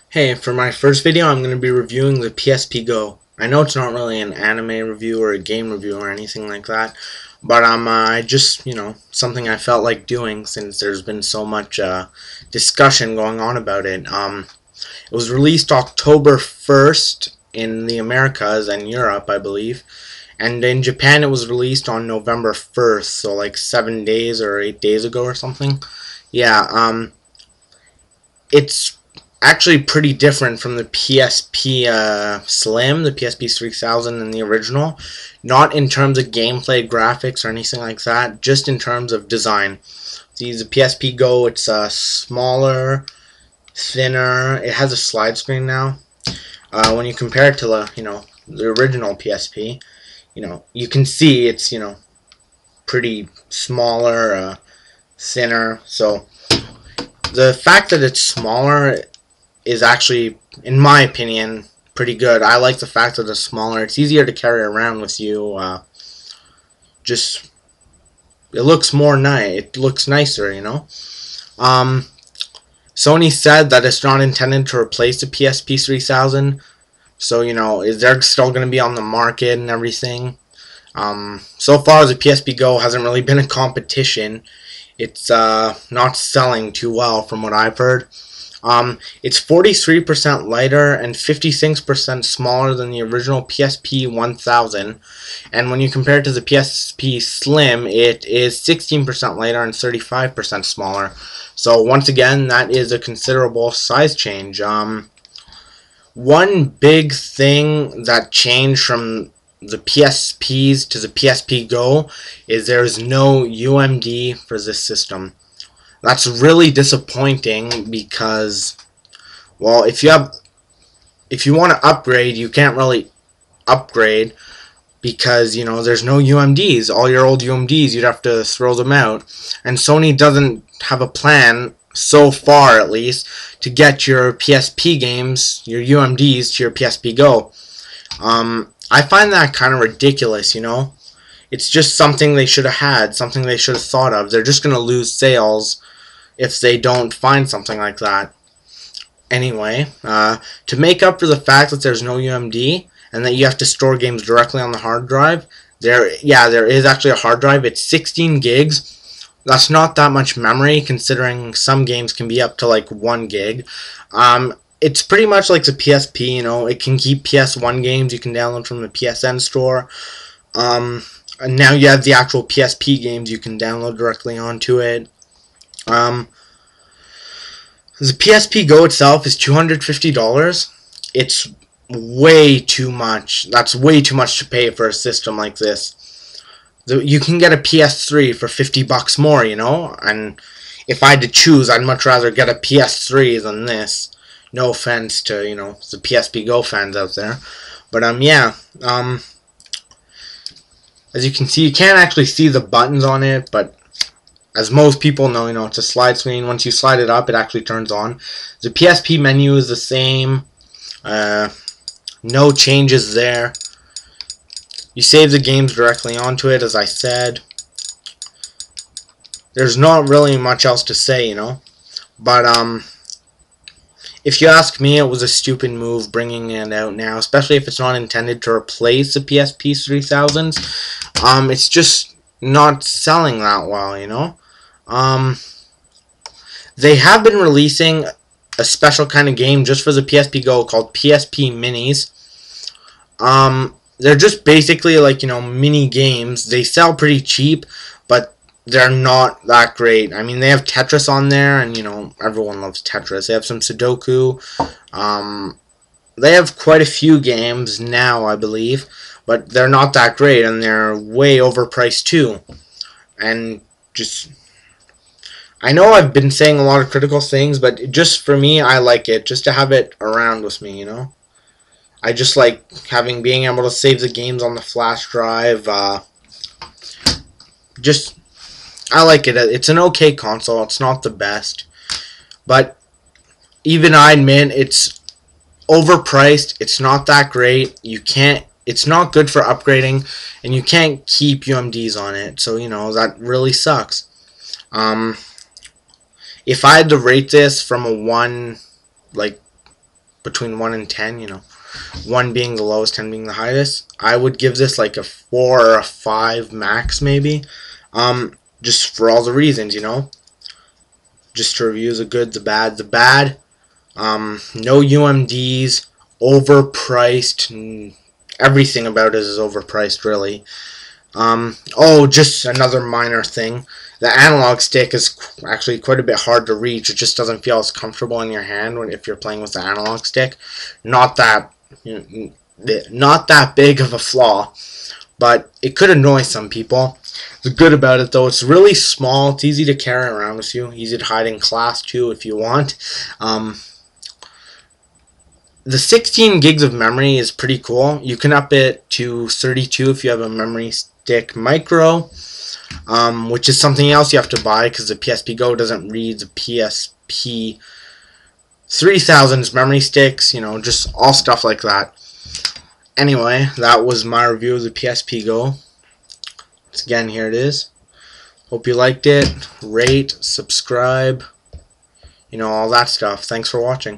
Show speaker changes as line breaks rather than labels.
Hey, for my first video, I'm going to be reviewing the PSP GO. I know it's not really an anime review or a game review or anything like that, but I just, something I felt like doing since there's been so much discussion going on about it. It was released October 1st in the Americas and Europe, I believe, and in Japan it was released on November 1st, so like 7 days or 8 days ago or something. Yeah, it's actually pretty different from the PSP Slim, the PSP 3000, and the original. Not in terms of gameplay, graphics, or anything like that. Just in terms of design. See, the PSP Go, it's smaller, thinner. It has a slide screen now. When you compare it to the original PSP, you can see it's pretty smaller, thinner. So the fact that it's smaller is actually, in my opinion, pretty good. I like the fact that it's smaller. It's easier to carry around with you. Just it looks more nice. It looks nicer. Sony said that it's not intended to replace the PSP 3000. So they're still going to be on the market and everything. So far, the PSP Go hasn't really been a competition. It's not selling too well from what I've heard. It's 43% lighter and 56% smaller than the original PSP 1000. And when you compare it to the PSP Slim, it is 16% lighter and 35% smaller. So once again, that is a considerable size change. One big thing that changed from the PSPs to the PSP Go is there's no UMD for this system. That's really disappointing because, well, if you want to upgrade, you can't really upgrade because there's no UMDs. All your old UMDs, you'd have to throw them out, and Sony doesn't have a plan, so far at least, to get your PSP games, your UMDs, to your PSP Go. I find that kind of ridiculous. It's just something they should have had, something they should have thought of. They're just going to lose sales if they don't find something like that. Anyway, to make up for the fact that there's no UMD and that you have to store games directly on the hard drive, there is actually a hard drive. It's 16 gigs. That's not that much memory, considering some games can be up to like 1 gig. It's pretty much like the PSP, it can keep PS1 games you can download from the PSN store. And now you have the actual PSP games you can download directly onto it. The PSP Go itself is $250. It's way too much. That's way too much to pay for a system like this. You can get a PS3 for $50 more, and if I had to choose, I'd much rather get a PS3 than this. No offense to, the PSP Go fans out there. But, as you can see, you can't actually see the buttons on it, but as most people know, it's a slide screen. Once you slide it up, it actually turns on. The PSP menu is the same. No changes there. You save the games directly onto it, as I said. There's not really much else to say, But, if you ask me, it was a stupid move bringing it out now, especially if it's not intended to replace the PSP 3000s. It's just not selling that well, They have been releasing a special kind of game just for the PSP Go called PSP Minis. They're just basically like, mini games. They sell pretty cheap, but they're not that great. I mean, they have Tetris on there, and, everyone loves Tetris. They have some Sudoku. They have quite a few games now, I believe, but they're not that great, and they're way overpriced, too. And just, I know I've been saying a lot of critical things, but just for me, I like it, just to have it around with me, I just like being able to save the games on the flash drive. I like it. It's an okay console. It's not the best, but even I admit it's overpriced. It's not that great. It's not good for upgrading, and you can't keep UMDs on it. So that really sucks. If I had to rate this from a 1, like between 1 and 10, 1 being the lowest, 10 being the highest, I would give this like a 4 or a 5 max maybe. Just for all the reasons, just to review the good, the bad. The bad, no UMDs, overpriced, everything about it is overpriced really. Oh, just another minor thing. The analog stick is actually quite a bit hard to reach. It just doesn't feel as comfortable in your hand if you're playing with the analog stick. Not that big of a flaw, but it could annoy some people. The good about it though, it's really small. It's easy to carry around with you. Easy to hide in class too if you want. The 16 gigs of memory is pretty cool. You can up it to 32 if you have a memory stick micro, which is something else you have to buy because the PSP GO doesn't read the PSP 3000's memory sticks, just all stuff like that. Anyway, that was my review of the PSP GO. Once again, here it is. Hope you liked it. Rate, subscribe, all that stuff. Thanks for watching.